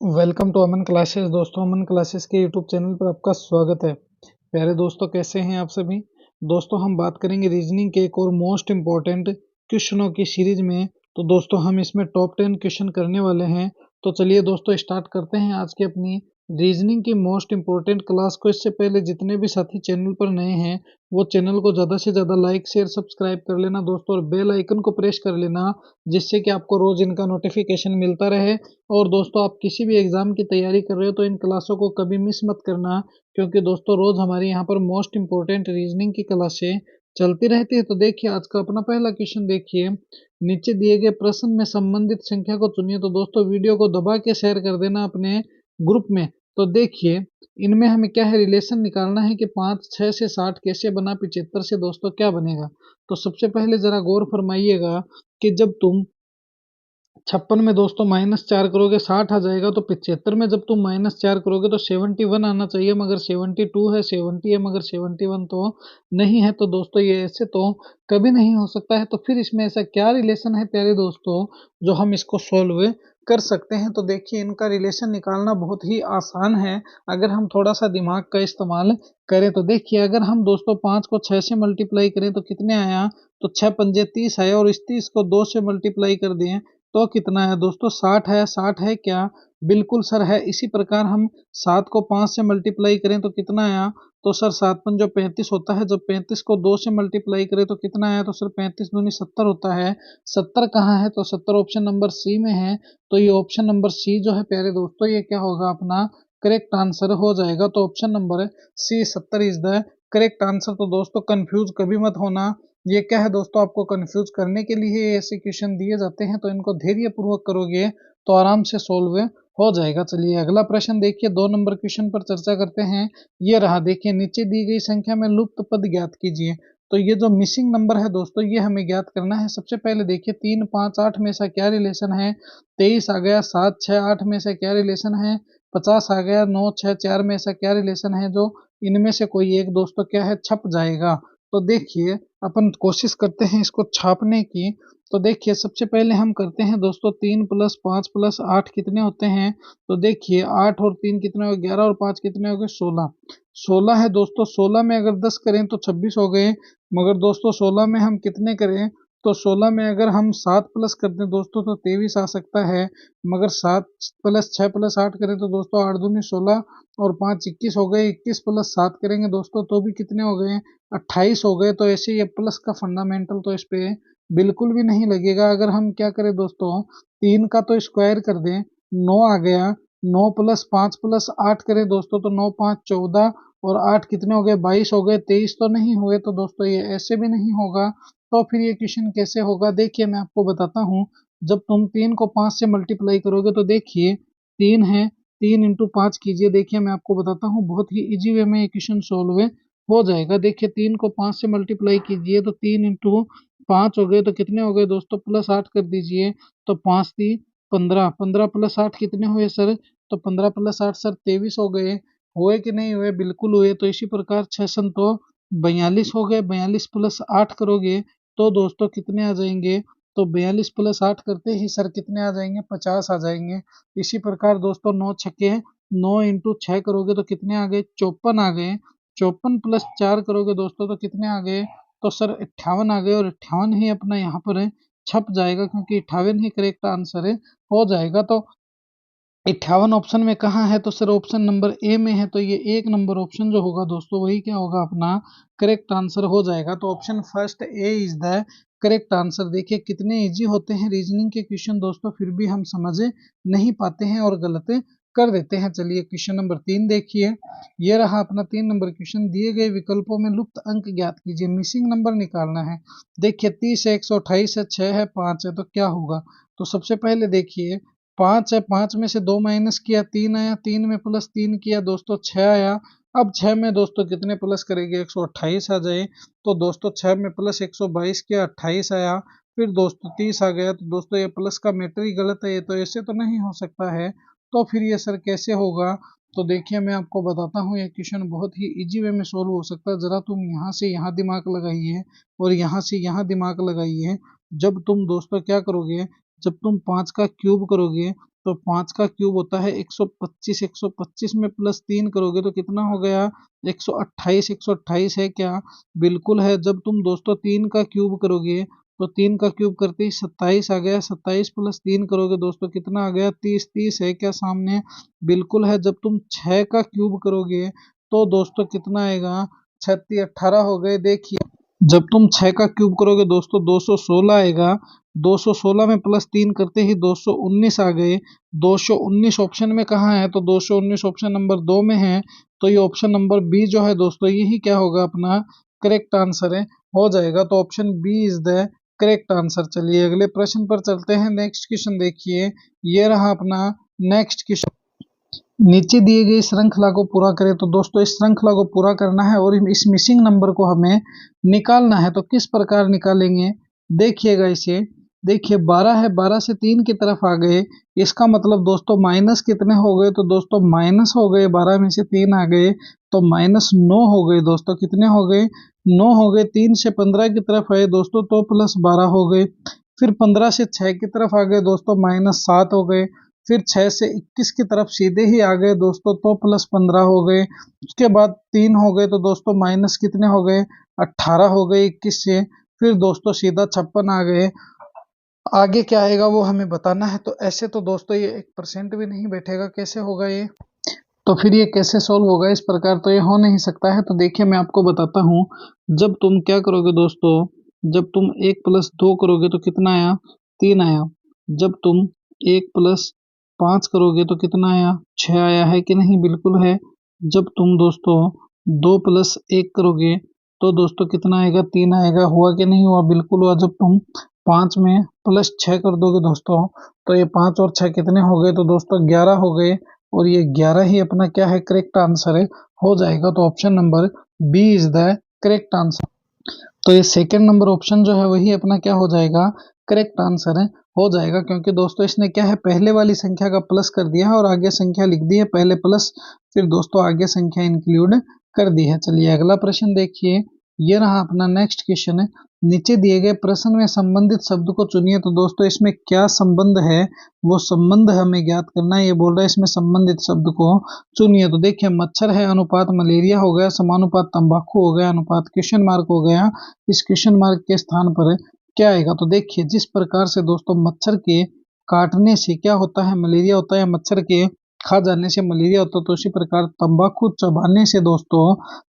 Welcome to Aman classes. दोस्तों, Aman classes के YouTube channel पर आपका स्वागत है। प्यारे दोस्तों, कैसे हैं आप सभी। दोस्तों, हम बात करेंगे रीजनिंग के एक और मोस्ट इम्पोर्टेंट क्वेश्चनों की सीरीज में। तो दोस्तों, हम इसमें टॉप 10 क्वेश्चन करने वाले हैं। तो चलिए दोस्तों, स्टार्ट करते हैं आज की अपनी रीजनिंग की मोस्ट इम्पोर्टेंट क्लास को। इससे पहले जितने भी साथी चैनल पर नए हैं वो चैनल को ज़्यादा से ज़्यादा लाइक शेयर सब्सक्राइब कर लेना दोस्तों, और बेल आइकन को प्रेस कर लेना, जिससे कि आपको रोज इनका नोटिफिकेशन मिलता रहे। और दोस्तों, आप किसी भी एग्जाम की तैयारी कर रहे हो तो इन क्लासों को कभी मिस मत करना, क्योंकि दोस्तों रोज हमारे यहाँ पर मोस्ट इंपोर्टेंट रीजनिंग की क्लासें चलती रहती है। तो देखिए, आज का अपना पहला क्वेश्चन देखिए। नीचे दिए गए प्रश्न में संबंधित संख्या को चुनिए। तो दोस्तों, वीडियो को दबा के शेयर कर देना अपने ग्रुप में। तो देखिए, इनमें हमें क्या है, रिलेशन निकालना है कि 5 6 से 60 कैसे बना 75 से दोस्तों क्या बनेगा। तो सबसे पहले जरा गौर फरमाइएगा कि जब तुम 56 में दोस्तों -4 करोगे 60 आ जाएगा। तो 75 में जब तुम -4 करोगे तो 71 आना चाहिए, मगर 72 है, 70 है, मगर 71 तो नहीं है। तो दोस्तों, ये ऐसे तो कभी नहीं हो सकता है। तो फिर इसमें ऐसा क्या रिलेशन है प्यारे दोस्तों, जो हम इसको सोल्व कर सकते हैं। तो देखिए, इनका रिलेशन निकालना बहुत ही आसान है अगर हम थोड़ा सा दिमाग का इस्तेमाल करें। तो देखिए, अगर हम दोस्तों 5 को 6 से मल्टीप्लाई करें तो कितने आया, तो 6 पंजे 30 आया, और इस 30 को 2 से मल्टीप्लाई कर दें तो कितना है दोस्तों, 60 है। 60 है क्या, बिल्कुल सर है। इसी प्रकार हम 7 को 5 से मल्टीप्लाई करें तो कितना आया, तो सर 7 पंजो 35 होता है। जब 35 को 2 से मल्टीप्लाई करें तो कितना आया, तो सर 35 दूनी 70 होता है। 70 कहाँ है, तो 70 ऑप्शन नंबर सी में है। तो ये ऑप्शन नंबर सी जो है प्यारे दोस्तों, ये क्या होगा, अपना करेक्ट आंसर हो जाएगा। तो option number C 70 is the correct answer. तो दोस्तों, कंफ्यूज कभी मत होना। ये क्या है दोस्तों, आपको कंफ्यूज करने के लिए ऐसे क्वेश्चन दिए जाते हैं। तो इनको धैर्य पूर्वक करोगे तो आराम से सोल्व हो जाएगा। चलिए अगला प्रश्न देखिए, 2 नंबर क्वेश्चन पर चर्चा करते हैं। ये रहा, देखिए, नीचे दी गई संख्या में लुप्त पद ज्ञात कीजिए। तो ये जो मिसिंग नंबर है दोस्तों, ये हमें ज्ञात करना है। सबसे पहले देखिए, 3 5 8 में से क्या रिलेशन है। 23 आ गया, 7 6 8 में से क्या रिलेशन है। 50 आ गया, 9 6 4 में से क्या रिलेशन है। जो इनमें से कोई एक दोस्तों क्या है, छप जाएगा। तो देखिए, अपन कोशिश करते हैं इसको छापने की। तो देखिए, सबसे पहले हम करते हैं दोस्तों, 3 + 5 + 8 कितने होते हैं। तो देखिए, 8 और 3 कितने हो गए, 11 और 5 कितने हो गए, 16। 16 है दोस्तों। 16 में अगर 10 करें तो 26 हो गए। मगर दोस्तों, 16 में हम कितने करें, तो 16 में अगर हम 7 प्लस कर दें दोस्तों तो 23 आ सकता है। मगर 7 + 6 + 8 करें तो दोस्तों 8 दूनी 16 और 5 21 हो गए। 21 + 7 करेंगे दोस्तों तो भी कितने हो गए, 28 हो गए। तो ऐसे ये प्लस का फंडामेंटल तो इस पे बिल्कुल भी नहीं लगेगा। अगर हम क्या करें दोस्तों, 3 का तो स्क्वायर कर दें, 9 आ गया। 9 + 5 + 8 करें दोस्तों तो 9 5 14 और 8 कितने हो गए, 22 हो गए। 23 तो नहीं हुए। तो दोस्तों, ये ऐसे भी नहीं होगा। तो फिर ये क्वेश्चन कैसे होगा, देखिए मैं आपको बताता हूँ। जब तुम 3 को 5 से मल्टीप्लाई करोगे तो देखिए, 3 है, 3 इंटू 5 कीजिए। देखिए, मैं आपको बताता हूँ, बहुत ही इजी वे में ये क्वेश्चन सोल्व हो जाएगा। देखिए, 3 को 5 से मल्टीप्लाई कीजिए तो 3 इंटू 5 हो गए। तो कितने हो गए दोस्तों, +8 कर दीजिए। तो 5 × 3 = 15। 15 + 8 कितने हुए सर, तो 15 + 8 सर 23 हो गए। हुए कि नहीं हुए, बिल्कुल हुए। तो इसी प्रकार 6 तो 42 हो गए। 42 + 8 करोगे तो दोस्तों कितने आ जाएंगे, तो 42 + 8 करते ही सर कितने आ जाएंगे, 50 आ जाएंगे। इसी प्रकार दोस्तों, 9 छक्के 9 इंटू 6 करोगे तो कितने आ गए, 54 आ गए। 54 + 4 करोगे दोस्तों तो कितने आ गए, तो सर 58 आ गए। और 58 ही अपना यहाँ पर है छप जाएगा, क्योंकि 58 ही करेक्ट आंसर है हो जाएगा। तो 58 ऑप्शन में कहाँ है, तो सर ऑप्शन नंबर ए में है। तो ये 1 नंबर ऑप्शन जो होगा दोस्तों, वही क्या होगा, अपना करेक्ट आंसर हो जाएगा। तो option first A is the correct answer. देखिए, कितने इजी होते हैं रीजनिंग के क्वेश्चन दोस्तों, फिर भी हम समझ नहीं पाते हैं और गलत कर देते हैं। चलिए क्वेश्चन नंबर 3 देखिए। ये रहा अपना 3 नंबर क्वेश्चन। दिए गए विकल्पों में लुप्त अंक ज्ञात कीजिए, मिसिंग नंबर निकालना है। देखिए, 30 है, 128 है, 6 है, 5 है, तो क्या होगा। तो सबसे पहले देखिए, 5 है, 5 में से 2 माइनस किया, 3 आया। 3 में +3 किया दोस्तों, 6 आया। अब 6 में दोस्तों कितने प्लस करेंगे, 128 आ जाए। तो दोस्तों 6 में प्लस 122 किया, 28 आया। फिर दोस्तों 30 आ गया। तो दोस्तों, ये प्लस का मैटर ही गलत है, ये तो ऐसे तो नहीं हो सकता है। तो फिर ये सर कैसे होगा, तो देखिए मैं आपको बताता हूँ। ये क्वेश्चन बहुत ही इजी वे में सोल्व हो सकता है। जरा तुम यहाँ से यहाँ दिमाग लगाइए और यहाँ से यहाँ दिमाग लगाइए। जब तुम दोस्तों क्या करोगे, जब तुम 5 का क्यूब करोगे दोस्तों 5 का क्यूब होता है 125, 125 में प्लस 3 करोगे तो कितना हो गया 128, 128 है क्या? बिल्कुल है। जब तुम दोस्तों 3 का क्यूब करोगे तो 3 का क्यूब करते ही 27 आ गया, 27 प्लस 3 करोगे दोस्तों कितना आ गया 30, 30 है क्या सामने? बिल्कुल है। जब तुम 6 का क्यूब करोगे तो दोस्तों कितना आएगा 36, 18 हो गए। देखिए जब तुम 6 का क्यूब करोगे दोस्तों 216 आएगा, 216 में प्लस 3 करते ही 219 आ गए। 219 ऑप्शन में कहाँ है? तो 219 ऑप्शन नंबर 2 में है। तो ये ऑप्शन नंबर बी जो है दोस्तों यही क्या होगा अपना करेक्ट आंसर है, हो जाएगा। तो option B is the correct answer. चलिए अगले प्रश्न पर चलते हैं। नेक्स्ट क्वेश्चन देखिए, ये रहा अपना नेक्स्ट क्वेश्चन। नीचे दिए गई श्रृंखला को पूरा करें। तो दोस्तों इस श्रृंखला को पूरा करना है और इस मिसिंग नंबर को हमें निकालना है। तो किस प्रकार निकालेंगे देखिएगा इसे। देखिए 12 है, 12 से 3 की तरफ आ गए, इसका मतलब दोस्तों माइनस कितने हो गए? तो दोस्तों माइनस हो गए, 12 में से 3 आ गए तो माइनस 9 हो गए। दोस्तों कितने हो गए? 9 हो गए। 3 से 15 की तरफ आए दोस्तों तो प्लस 12 हो गए। फिर 15 से 6 की तरफ आ गए दोस्तों माइनस 7 हो गए। फिर 6 से 21 की तरफ सीधे ही आ गए दोस्तों तो प्लस 15 हो गए। उसके बाद 3 हो गए तो दोस्तों माइनस कितने हो गए? 18 हो गए 21 से। फिर दोस्तों सीधा 56 आ गए। आगे क्या आएगा वो हमें बताना है। तो ऐसे तो दोस्तों ये 1% भी नहीं बैठेगा, कैसे होगा ये? तो फिर ये कैसे सॉल्व होगा? इस प्रकार तो ये हो नहीं सकता है। तो देखिए मैं आपको बताता हूँ। जब तुम क्या करोगे दोस्तों, जब तुम 1 प्लस 2 करोगे तो कितना आया? 3 आया। जब तुम 1 प्लस 5 करोगे तो कितना आया? 6 आया, है कि नहीं? बिल्कुल है। जब तुम दोस्तों 2 प्लस 1 करोगे तो दोस्तों कितना आएगा? 3 आएगा। हुआ कि नहीं हुआ? बिल्कुल हुआ। जब तुम 5 में प्लस 6 कर दोगे दोस्तों तो ये 5 और 6 कितने हो गए? तो दोस्तों 11 हो गए। और ये 11 ही अपना क्या है करेक्ट आंसर है, हो जाएगा। तो option number B is the correct answer. तो ये सेकंड नंबर ऑप्शन जो है वही अपना क्या हो जाएगा करेक्ट आंसर है, हो जाएगा। क्योंकि दोस्तों इसने क्या है पहले वाली संख्या का प्लस कर दिया है और आगे संख्या लिख दी है, पहले प्लस फिर दोस्तों आगे संख्या इंक्लूड कर दी है। चलिए अगला प्रश्न देखिए, ये रहा अपना नेक्स्ट क्वेश्चन है। नीचे दिए गए प्रश्न में संबंधित शब्द को चुनिए। तो दोस्तों इसमें क्या संबंध है वो संबंध हमें ज्ञात करना है। ये बोल रहा है इसमें संबंधित शब्द को चुनिए। तो देखिए मच्छर है, अनुपात मलेरिया हो गया, समानुपात तंबाकू हो गया, अनुपात क्वेश्चन मार्क हो गया। इस क्वेश्चन मार्क के स्थान पर क्या आएगा? तो देखिए जिस प्रकार से दोस्तों मच्छर के काटने से क्या होता है? मलेरिया होता है। मच्छर के खा जाने से मलेरिया होता है, तो उसी प्रकार तंबाकू चबाने से दोस्तों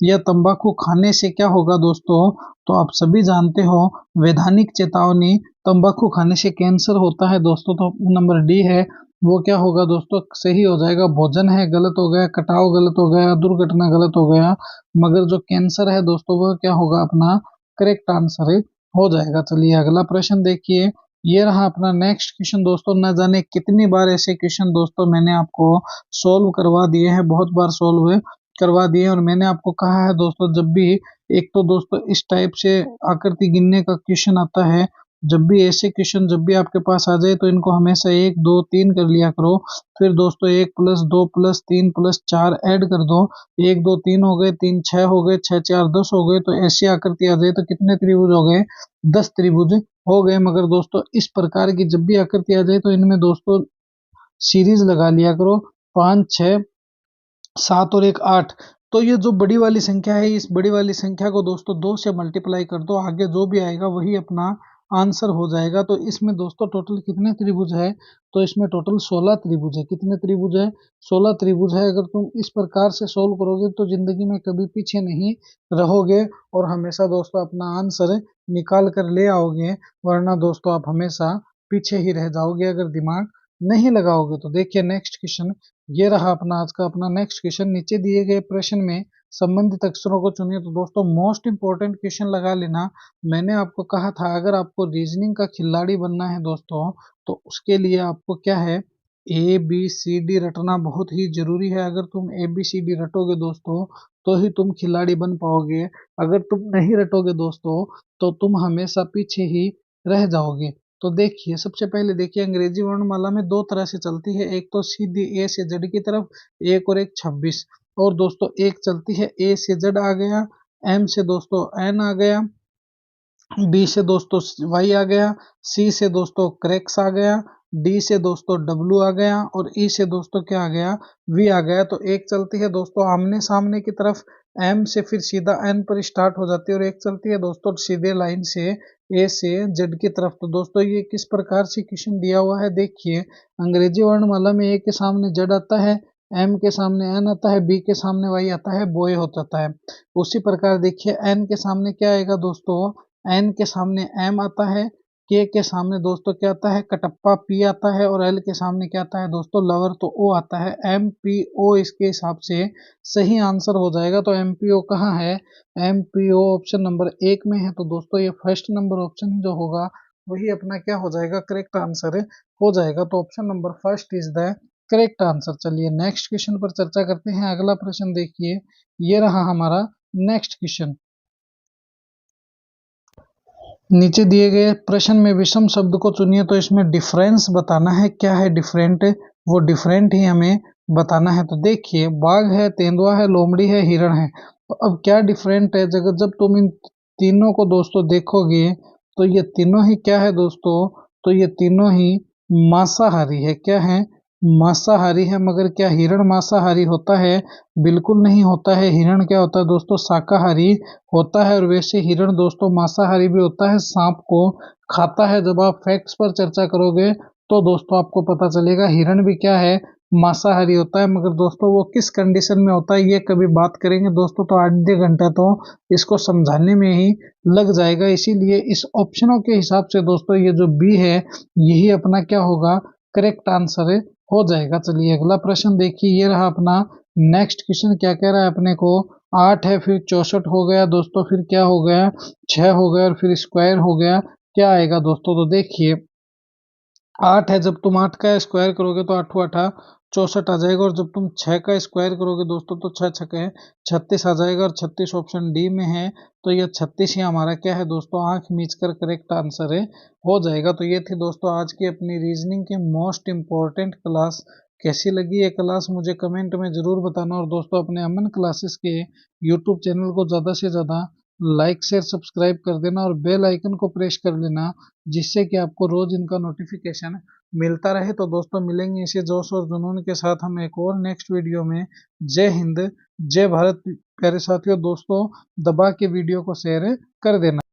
या तंबाकू खाने से क्या होगा दोस्तों? तो आप सभी जानते हो वैधानिक चेतावनी, तंबाकू खाने से कैंसर होता है दोस्तों। तो नंबर डी है वो क्या होगा दोस्तों? सही हो जाएगा। भोजन है गलत हो गया, कटाव गलत हो गया, दुर्घटना गलत हो गया, मगर जो कैंसर है दोस्तों वह क्या होगा अपना करेक्ट आंसर है, हो जाएगा। चलिए अगला प्रश्न देखिए, ये रहा अपना नेक्स्ट क्वेश्चन दोस्तों। न जाने कितनी बार ऐसे क्वेश्चन दोस्तों मैंने आपको सोल्व करवा दिए हैं, बहुत बार सोल्व करवा दिए। और मैंने आपको कहा है दोस्तों जब भी एक तो दोस्तों इस टाइप से आकृति गिनने का क्वेश्चन आता है, जब भी ऐसे क्वेश्चन जब भी आपके पास आ जाए तो इनको हमेशा 1 2 3 कर लिया करो। फिर दोस्तों 1 प्लस 2 प्लस 3 प्लस 4 ऐड कर दो। 1 2 3 हो गए, 3 6 हो गए, 6 4 10 हो गए। तो ऐसी आकृति आ जाए तो कितने त्रिभुज हो गए? 10 त्रिभुज हो गए। मगर दोस्तों इस प्रकार की जब भी आकृति आ जाए तो इनमें दोस्तों सीरीज लगा लिया करो, 5 6 7 और 1 8। तो ये जो बड़ी वाली संख्या है इस बड़ी वाली संख्या को दोस्तों 2 से मल्टीप्लाई कर दो, आगे जो भी आएगा वही अपना आंसर हो जाएगा। तो इसमें दोस्तों टोटल कितने त्रिभुज है? तो इसमें टोटल 16 त्रिभुज है। कितने त्रिभुज है? 16 त्रिभुज है। अगर तुम इस प्रकार से सोल्व करोगे तो जिंदगी में कभी पीछे नहीं रहोगे और हमेशा दोस्तों अपना आंसर निकाल कर ले आओगे। वरना दोस्तों आप हमेशा पीछे ही रह जाओगे अगर दिमाग नहीं लगाओगे। तो देखिए नेक्स्ट क्वेश्चन, ये रहा अपना आज का अपना नेक्स्ट क्वेश्चन। नीचे दिए गए प्रश्न में संबंधित अक्षरों को चुनिए। तो दोस्तों मोस्ट इंपॉर्टेंट क्वेश्चन लगा लेना। मैंने आपको कहा था अगर आपको रीजनिंग का खिलाड़ी बनना है दोस्तों तो उसके लिए आपको क्या है ए बी सी डी रटना बहुत ही जरूरी है। अगर तुम ए बी सी डी रटोगे दोस्तों तो ही तुम खिलाड़ी बन पाओगे। अगर तुम नहीं रटोगे दोस्तों तो तुम हमेशा पीछे ही रह जाओगे। तो देखिए सबसे पहले देखिए अंग्रेजी वर्णमाला में दो तरह से चलती है, एक तो सीधी ए से जेड की तरफ, एक और एक 26। और दोस्तों एक चलती है ए से जेड आ गया, एम से दोस्तों एन आ गया, बी से दोस्तों वाई आ गया, सी से दोस्तों क्रैक्स आ गया, डी से दोस्तों डब्ल्यू आ गया और ई से दोस्तों क्या आ गया, वी आ गया। तो एक चलती है दोस्तों आमने सामने की तरफ एम से, फिर सीधा एन पर स्टार्ट हो जाती है, और एक चलती है दोस्तों सीधे लाइन से ए से जेड की तरफ। तो दोस्तों ये किस प्रकार से क्वेश्चन दिया हुआ है देखिए, अंग्रेजी वर्णमाला में ए के सामने जेड आता है, एम के सामने एन आता है, बी के सामने वाई आता है, बॉय हो जाता है। उसी प्रकार देखिए एन के सामने क्या आएगा दोस्तों, एन के सामने एम आता है, के सामने दोस्तों क्या आता है, कटप्पा पी आता है, और एल के सामने क्या आता है दोस्तों, लवर तो ओ आता है, एम पी ओ इसके हिसाब से सही आंसर हो जाएगा। तो एम पी ओ कहाँ है, M P O option number 1 में है। तो दोस्तों ये फर्स्ट नंबर ऑप्शन जो होगा वही अपना क्या हो जाएगा, करेक्ट आंसर हो जाएगा। तो option number first is the correct answer. चलिए नेक्स्ट क्वेश्चन पर चर्चा करते हैं। अगला प्रश्न देखिए, ये रहा हमारा नेक्स्ट क्वेश्चन। नीचे दिए गए प्रश्न में विषम शब्द को चुनिए, तो इसमें डिफरेंस बताना है, क्या है डिफरेंट, वो डिफरेंट ही हमें बताना है। तो देखिए बाघ है, तेंदुआ है, लोमड़ी है, हिरण है। तो अब क्या डिफरेंट है, जब तुम इन तीनों को दोस्तों देखोगे तो ये तीनों ही क्या है दोस्तों, तो ये तीनों ही मांसाहारी है। क्या है, मांसाहारी है। मगर क्या हिरण मांसाहारी होता है, बिल्कुल नहीं होता है। हिरण क्या होता है दोस्तों, शाकाहारी होता है। और वैसे हिरण दोस्तों मांसाहारी भी होता है, सांप को खाता है। जब आप फैक्ट्स पर चर्चा करोगे तो दोस्तों आपको पता चलेगा हिरण भी क्या है, मांसाहारी होता है। मगर दोस्तों वो किस कंडीशन में होता है ये कभी बात करेंगे दोस्तों, तो आधे घंटा तो इसको समझाने में ही लग जाएगा। इसीलिए इस ऑप्शनों के हिसाब से दोस्तों ये जो बी है यही अपना क्या होगा, करेक्ट आंसर हो जाएगा। चलिए अगला प्रश्न देखिए, ये रहा अपना नेक्स्ट क्वेश्चन। क्या कह रहा है अपने को, 8 है, फिर 64 हो गया दोस्तों, फिर क्या हो गया, 6 हो गया, और फिर स्क्वायर हो गया, क्या आएगा दोस्तों। तो देखिए 8 है, जब तुम 8 का स्क्वायर करोगे तो 8 8 64 आ जाएगा, और जब तुम 6 का स्क्वायर करोगे दोस्तों तो 6 6 36 आ जाएगा, और 36 ऑप्शन डी में है। तो ये 36 ही हमारा क्या है दोस्तों, आंख मीच कर करेक्ट आंसर हो जाएगा। तो ये थी दोस्तों आज की अपनी रीजनिंग की मोस्ट इम्पॉर्टेंट क्लास। कैसी लगी ये क्लास मुझे कमेंट में ज़रूर बताना, और दोस्तों अपने अमन क्लासेस के यूट्यूब चैनल को ज़्यादा से ज़्यादा लाइक शेयर सब्सक्राइब कर देना, और बेल आइकन को प्रेस कर लेना, जिससे कि आपको रोज इनका नोटिफिकेशन मिलता रहे। तो दोस्तों मिलेंगे इसी जोश और जुनून के साथ हम एक और नेक्स्ट वीडियो में। जय हिंद, जय भारत। प्यारे साथियों दोस्तों दबा के वीडियो को शेयर कर देना।